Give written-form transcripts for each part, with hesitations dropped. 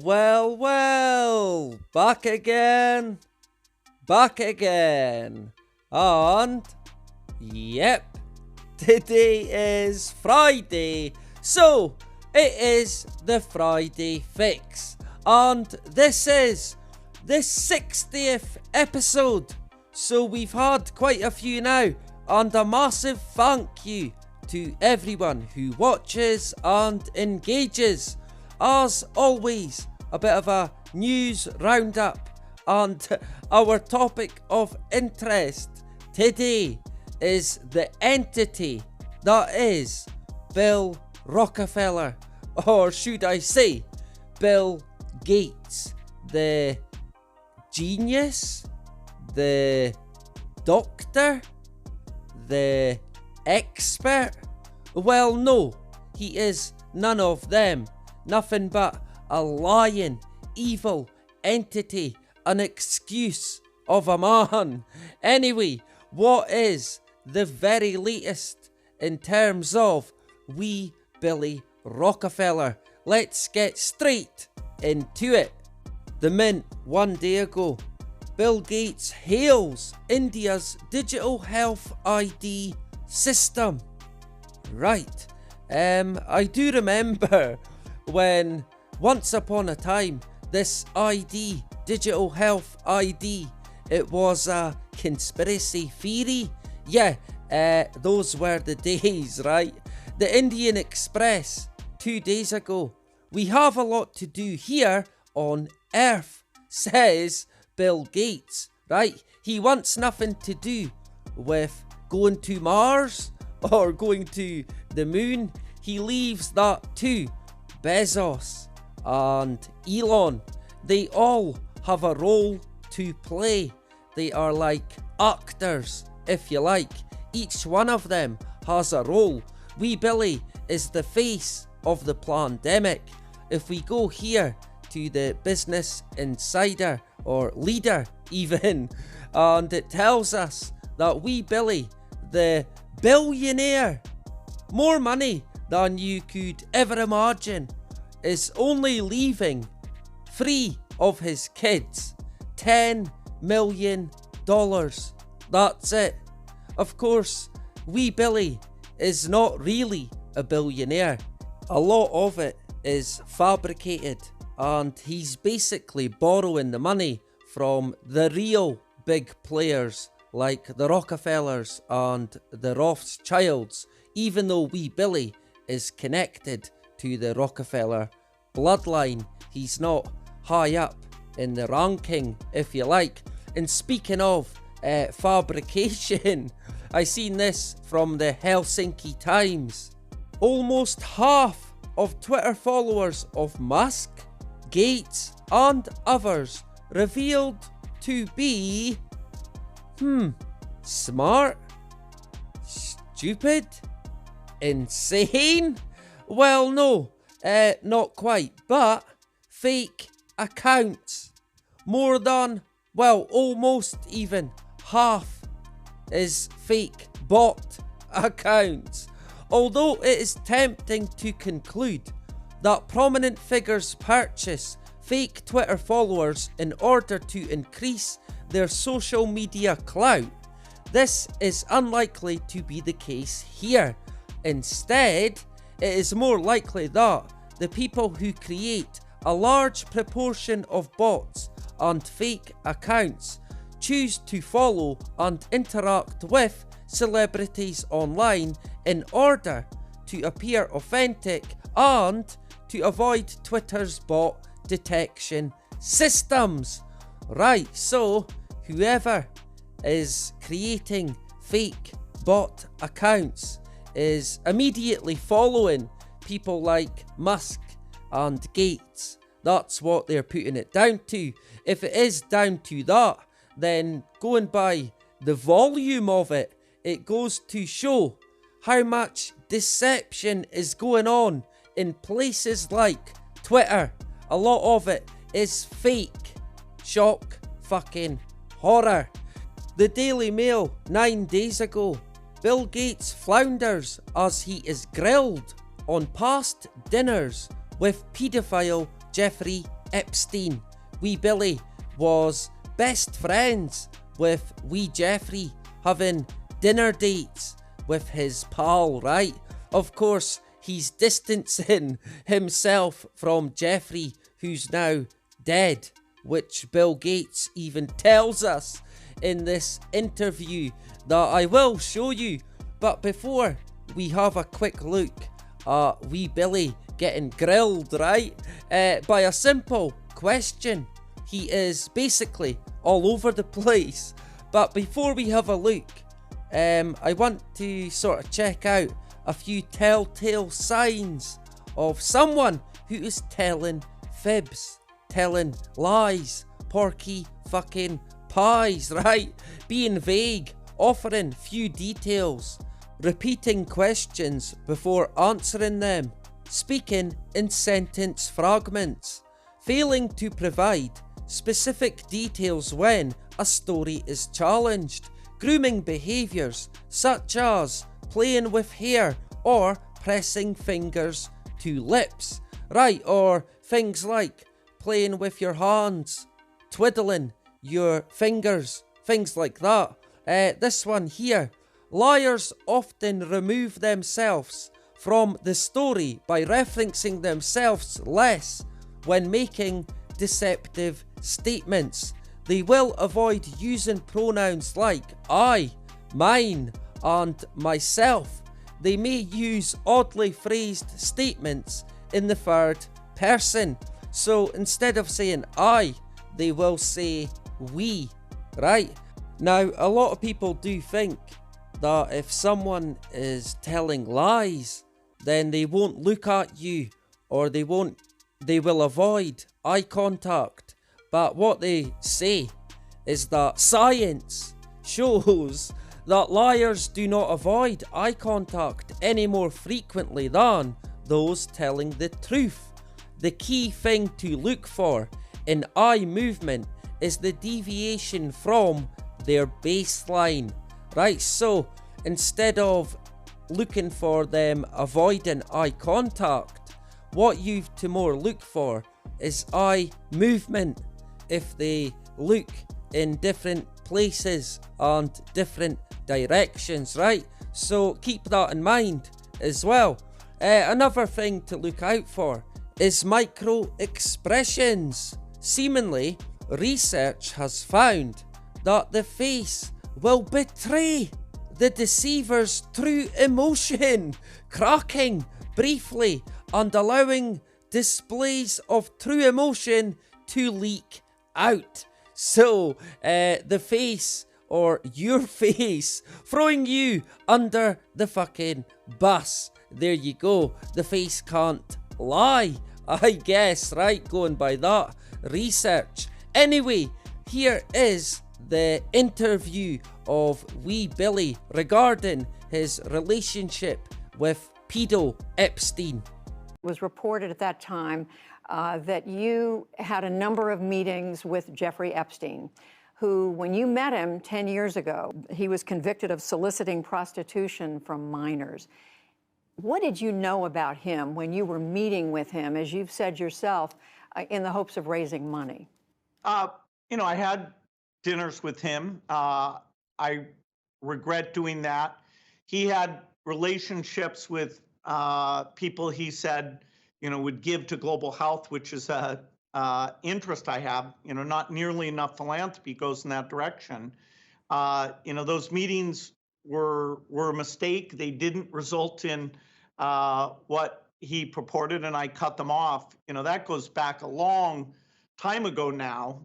Well, back again. And, yep, today is Friday, so it is the Friday Fix, and this is the 60th episode, so we've had quite a few now, and a massive thank you to everyone who watches and engages. As always, a bit of a news roundup, and our topic of interest today is the entity that is Bill Rockefeller, or should I say Bill Gates, the genius, the doctor, the expert. Well, no, he is none of them. Nothing but a lying, evil entity, an excuse of a man. Anyway, what is the very latest in terms of wee Billy Rockefeller? Let's get straight into it. The Mint, one day ago, Bill Gates hails India's digital health ID system. Right, I do remember when once upon a time this ID, digital health ID, it was a conspiracy theory. Yeah, those were the days, right? The Indian Express, 2 days ago. We have a lot to do here on Earth, says Bill Gates, right? He wants nothing to do with going to Mars or going to the moon. He leaves that to Bezos and Elon. They all have a role to play. They are like actors, if you like. Each one of them has a role. Wee Billy is the face of the pandemic. If we go here to the Business Insider, or Leader even, and it tells us that Wee Billy, the billionaire, more money than you could ever imagine, is only leaving 3 of his kids $10 million. That's it. Of course, Wee Billy is not really a billionaire. A lot of it is fabricated, and he's basically borrowing the money from the real big players like the Rockefellers and the Rothschilds, even though Wee Billy is connected to the Rockefeller bloodline. He's not high up in the ranking, if you like. And speaking of fabrication, I seen this from the Helsinki Times. Almost half of Twitter followers of Musk, Gates and others revealed to be smart, stupid, insane? Well, no, not quite, but fake accounts. More than, well, almost even half is fake bot accounts. Although it is tempting to conclude that prominent figures purchase fake Twitter followers in order to increase their social media clout, this is unlikely to be the case here. Instead, it is more likely that the people who create a large proportion of bots and fake accounts choose to follow and interact with celebrities online in order to appear authentic and to avoid Twitter's bot detection systems. Right, so whoever is creating fake bot accounts is immediately following people like Musk and Gates. That's what they're putting it down to. If it is down to that, then going by the volume of it, it goes to show how much deception is going on in places like Twitter. A lot of it is fake. Shock fucking horror. The Daily Mail, 9 days ago. Bill Gates flounders as he is grilled on past dinners with paedophile Jeffrey Epstein. Wee Billy was best friends with wee Jeffrey, having dinner dates with his pal, right? Of course, he's distancing himself from Jeffrey, who's now dead, which Bill Gates even tells us in this interview that I will show you. But before we have a quick look at wee Billy getting grilled, right, by a simple question. He is basically all over the place. But before we have a look, I want to sort of check out a few telltale signs of someone who is telling fibs, telling lies, porky fucking pies, right? Being vague, offering few details, repeating questions before answering them, speaking in sentence fragments, failing to provide specific details when a story is challenged, grooming behaviours such as playing with hair or pressing fingers to lips, right? Or things like playing with your hands, twiddling your fingers, things like that. This one here, liars often remove themselves from the story by referencing themselves less when making deceptive statements. They will avoid using pronouns like I, mine, and myself. They may use oddly phrased statements in the third person. So instead of saying I, they will say we, right? Now, a lot of people do think that if someone is telling lies, then they won't look at you, or they will avoid eye contact. But what they say is that science shows that liars do not avoid eye contact any more frequently than those telling the truth. The key thing to look for in eye movement is the deviation from their baseline, right? So instead of looking for them avoiding eye contact, what you've to more look for is eye movement. If they look in different places and different directions, right? So keep that in mind as well. Another thing to look out for is micro expressions. Seemingly, research has found that the face will betray the deceiver's true emotion, cracking briefly and allowing displays of true emotion to leak out. So, the face, or your face, throwing you under the fucking bus. There you go. The face can't lie, I guess, right? Going by that research. Anyway, here is the interview of wee Billy regarding his relationship with pedo Epstein. It was reported at that time that you had a number of meetings with Jeffrey Epstein, who, when you met him 10 years ago, he was convicted of soliciting prostitution from minors. What did you know about him when you were meeting with him, as you've said yourself, in the hopes of raising money? I had dinners with him. I regret doing that. He had relationships with people he said, would give to global health, which is a interest I have. Not nearly enough philanthropy goes in that direction. Those meetings were a mistake. They didn't result in what he purported, and I cut them off. That goes back a long time ago now.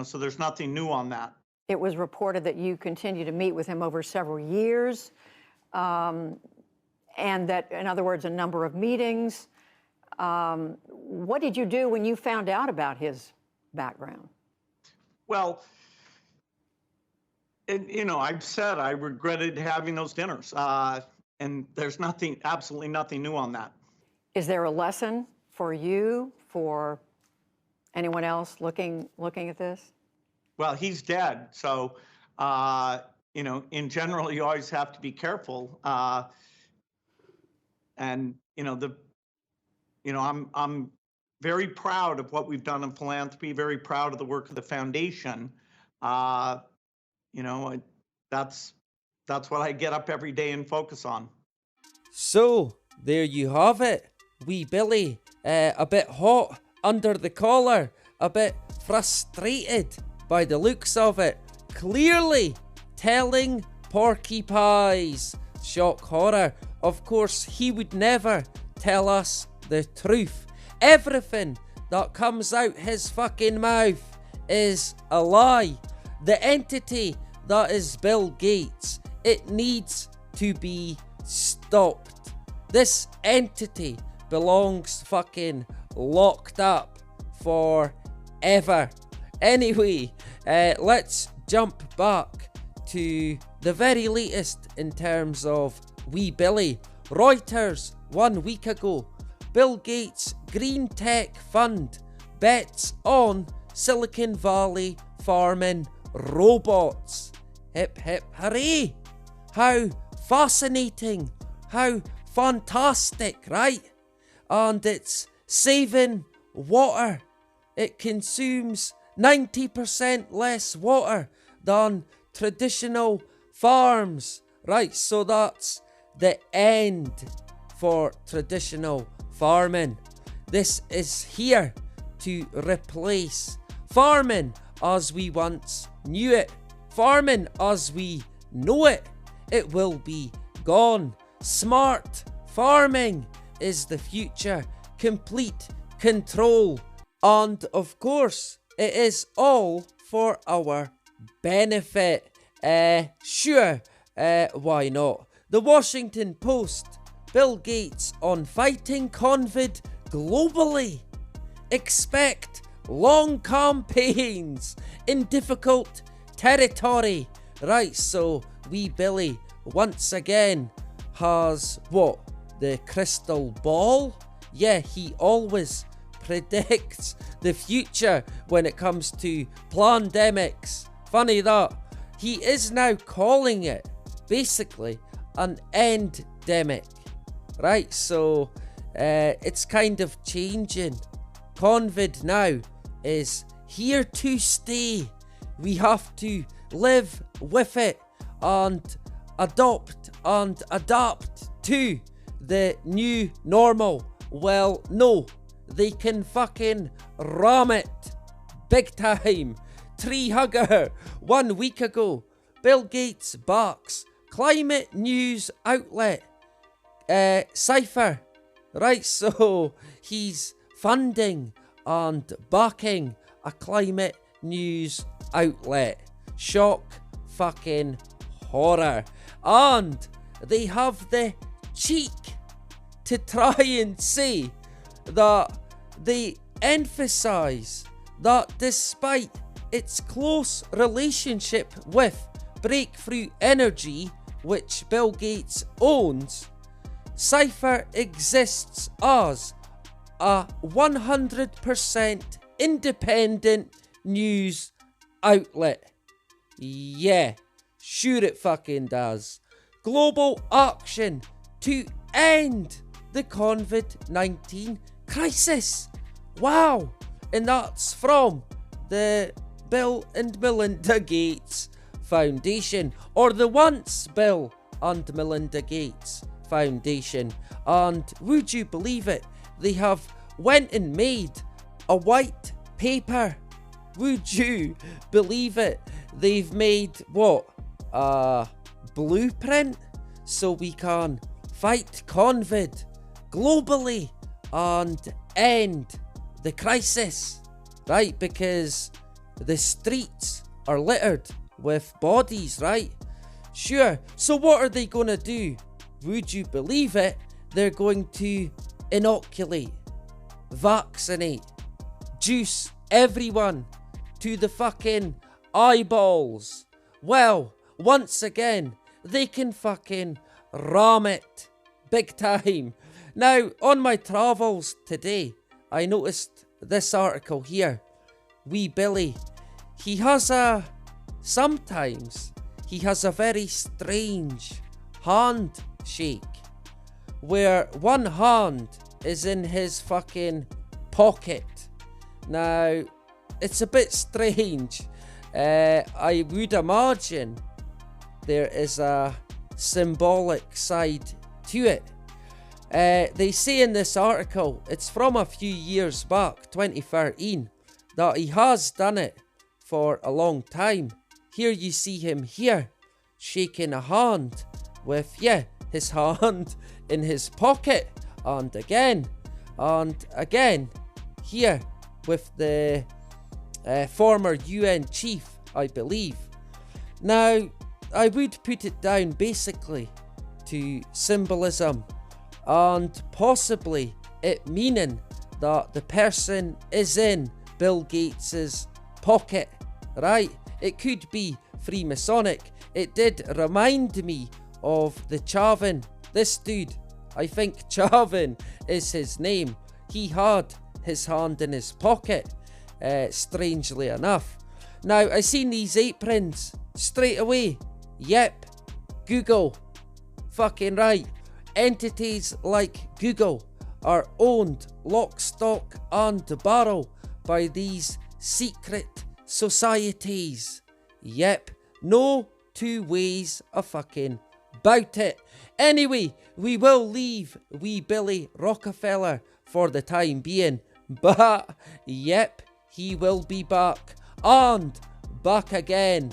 So there's nothing new on that. It was reported that you continue to meet with him over several years, and that, in other words, a number of meetings. What did you do when you found out about his background? Well, I've said I regretted having those dinners, and there's absolutely nothing new on that. Is there a lesson for you, for anyone else looking at this? Well, he's dead, so in general, you always have to be careful. I'm very proud of what we've done in philanthropy, very proud of the work of the foundation. You know, that's what I get up every day and focus on. So, there you have it. Wee Billy, a bit hot under the collar, a bit frustrated by the looks of it. Clearly telling Porky Pies. Shock horror. Of course, he would never tell us the truth. Everything that comes out his fucking mouth is a lie. The entity that is Bill Gates, it needs to be stopped. This entity belongs fucking locked up forever. Anyway, let's jump back to the very latest in terms of Wee Billy. Reuters 1 week ago, Bill Gates' Green Tech Fund bets on Silicon Valley farming robots. Hip hip hooray! How fascinating, how fantastic, right? And it's saving water. It consumes 90% less water than traditional farms, right? So that's the end for traditional farming. This is here to replace farming as we once knew it. Farming as we know it, it will be gone. Smart farming is the future. Complete control. And of course, it is all for our benefit. Sure, why not? The Washington Post, Bill Gates on fighting COVID globally. Expect long campaigns in difficult territory. Right, so Wee Billy once again has what? The crystal ball? Yeah, he always predicts the future when it comes to pandemics. Funny that. He is now calling it basically an endemic. Right, so it's kind of changing. COVID now is here to stay. We have to live with it and adopt and adapt to the new normal. Well, no, they can fucking ram it big time. Tree hugger 1 week ago, Bill Gates backs climate news outlet Cypher. Right, so he's funding and backing a climate news outlet. Shock fucking horror. And they have the cheek to try and say that they emphasize that despite its close relationship with Breakthrough Energy, which Bill Gates owns, Cypher exists as a 100% independent news outlet. Yeah, sure it fucking does. Global action to end the COVID-19 crisis. Wow, and that's from the Bill and Melinda Gates Foundation, or the once Bill and Melinda Gates Foundation. And would you believe it, they have went and made a white paper. Would you believe it? They've made what? A blueprint so we can fight COVID globally and end the crisis, right? Because the streets are littered with bodies, right? Sure, so what are they gonna do? Would you believe it? They're going to inoculate, vaccinate, juice everyone to the fucking eyeballs. Well, once again, they can fucking ram it big time. Now, on my travels today, I noticed this article here. Wee Billy, sometimes he has a very strange handshake, where one hand is in his fucking pocket. Now, it's a bit strange. I would imagine there is a symbolic side to it. They say in this article, it's from a few years back, 2013, that he has done it for a long time. Here you see him here, shaking a hand with, his hand in his pocket. And again, here with the former UN chief, I believe. Now, I would put it down basically to symbolism, and possibly it meaning that the person is in Bill Gates's pocket, right? It could be Freemasonic. It did remind me of the Chavin. This dude, I think Chavin is his name. He had his hand in his pocket, strangely enough. Now, I seen these aprons straight away. Yep, Google. Fucking right. Entities like Google are owned lock, stock and barrel by these secret societies. Yep, no two ways a fucking about it. Anyway, we will leave wee Billy Rockefeller for the time being, but yep, he will be back, and back again.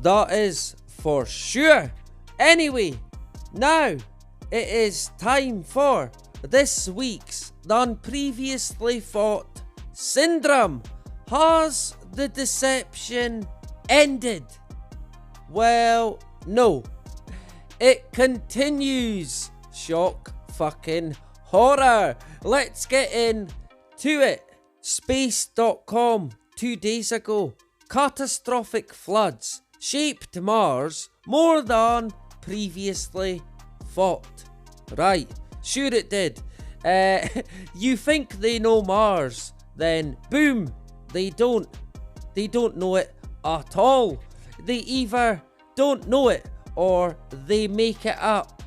That is for sure. Anyway, now it is time for this week's None Previously Thought Syndrome. Has the deception ended? Well, no. It continues. Shock fucking horror. Let's get into it. Space.com 2 days ago. Catastrophic floods shaped Mars more than previously thought. Right, sure it did. You think they know Mars, then boom, they don't. They don't know it at all. They either don't know it or they make it up.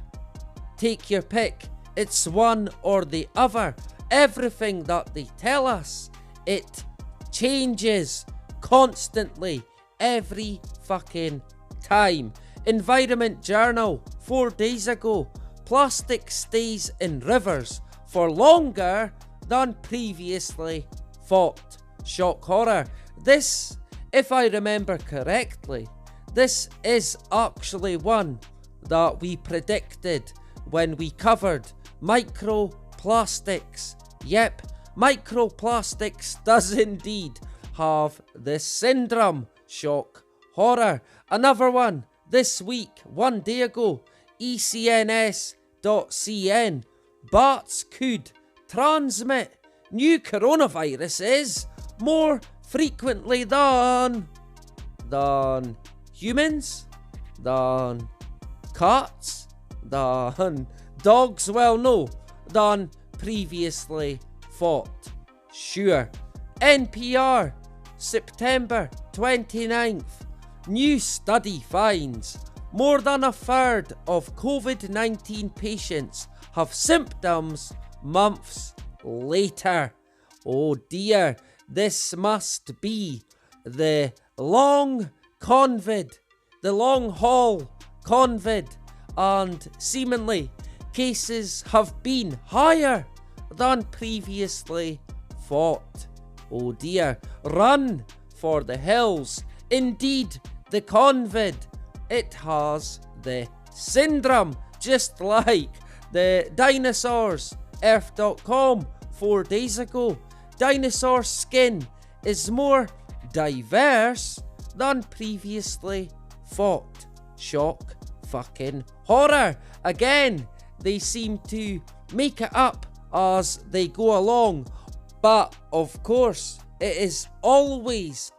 Take your pick. It's one or the other. Everything that they tell us, it changes constantly every fucking time. Environment Journal 4 days ago. Plastic stays in rivers for longer than previously thought. Shock horror. This, if I remember correctly, this is actually one that we predicted when we covered microplastics. Yep, microplastics does indeed have this syndrome. Shock horror. Another one this week, 1 day ago, ECNS.cn. Bats could transmit new coronaviruses more frequently than humans, than cats, than dogs. Well, no, than previously thought. Sure. NPR, September 29th. New study finds more than a third of COVID-19 patients have symptoms months later. Oh dear, this must be the long COVID, the long haul COVID, and seemingly cases have been higher than previously thought. Oh dear, run for the hills. Indeed, the COVID, it has the syndrome, just like the dinosaurs. Earth.com 4 days ago. Dinosaur skin is more diverse than previously thought. Shock fucking horror. Again, they seem to make it up as they go along, but of course it is always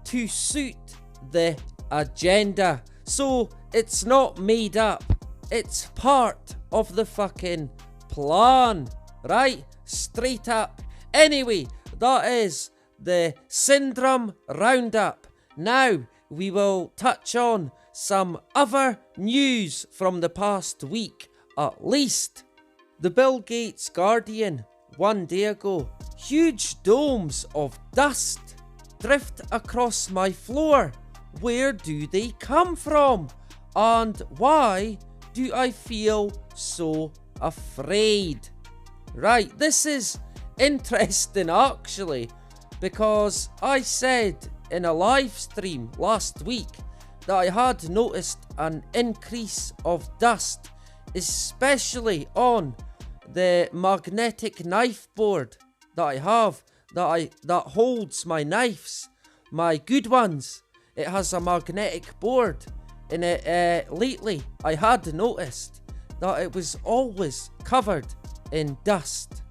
to suit the agenda. So it's not made up, it's part of the fucking plan, right? Straight up. Anyway, that is the syndrome roundup. Now we will touch on some other news from the past week, at least. The Bill Gates Guardian one day ago, huge domes of dust drift across my floor. Where do they come from? And why do I feel so afraid? Right, this is interesting actually, because I said in a live stream last week that I had noticed an increase of dust, especially on the magnetic knife board that I have, that holds my knives, my good ones. It has a magnetic board in it. Lately I had noticed that it was always covered in dust.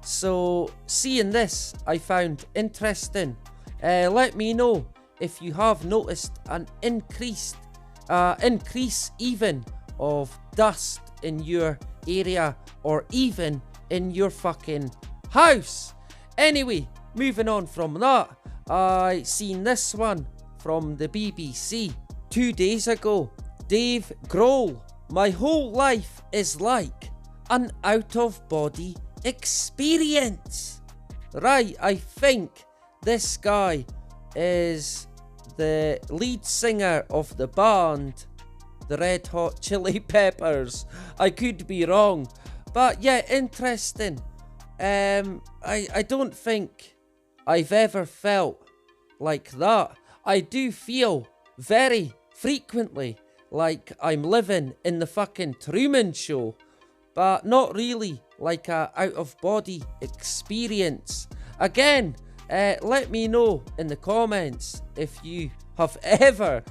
So seeing this I found interesting. Let me know if you have noticed an increase even of dust in your area or even in your fucking house. Anyway, moving on from that, I seen this one from the BBC 2 days ago. Dave Grohl, my whole life is like an out-of-body experience. Right, I think this guy is the lead singer of the band the Red Hot Chili Peppers. I could be wrong, but yeah, interesting. I don't think I've ever felt like that. I do feel very frequently like I'm living in the fucking Truman Show, but not really like a out-of-body experience. Again, let me know in the comments if you have ever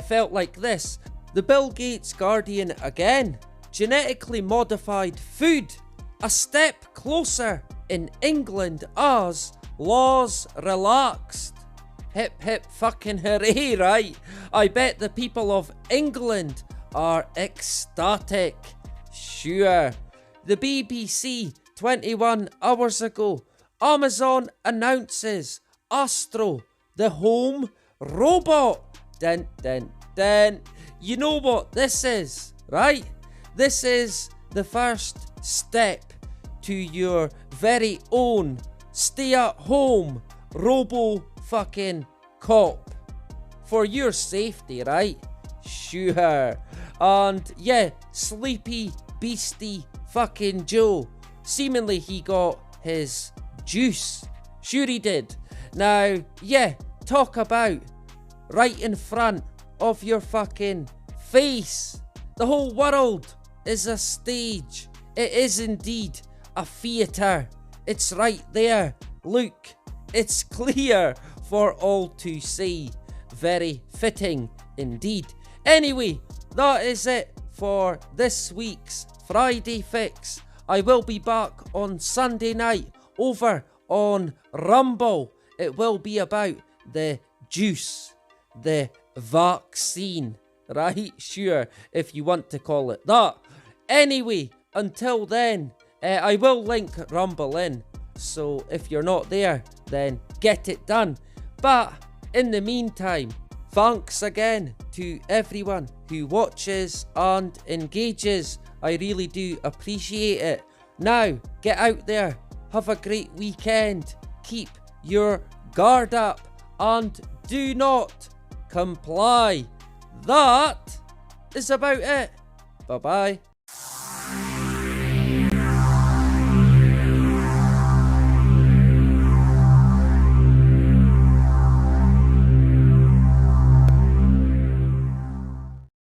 felt like this. The Bill Gates Guardian again. Genetically modified food, a step closer in England as laws relaxed. Hip hip fucking hooray, right? I bet the people of England are ecstatic. Sure. The BBC 21 hours ago, Amazon announces Astro, the home robot. Dun dun dun. You know what this is, right? This is the first step to your very own stay-at-home robo fucking cop. For your safety, right? Sure. And yeah, Sleepy Beastie fucking Joe. Seemingly he got his juice. Sure he did. Now, yeah, talk about right in front of your fucking face. The whole world is a stage. It is indeed a theatre. It's right there. Look, it's clear for all to see. Very fitting indeed. Anyway, that is it for this week's Friday Fix. I will be back on Sunday night over on Rumble. It will be about the juice, the vaccine, right? Sure, if you want to call it that. Anyway, until then, I will link Rumble in, so if you're not there, then get it done. But in the meantime, thanks again to everyone who watches and engages. I really do appreciate it. Now, get out there, have a great weekend, keep your guard up, and do not comply. That is about it. Bye-bye.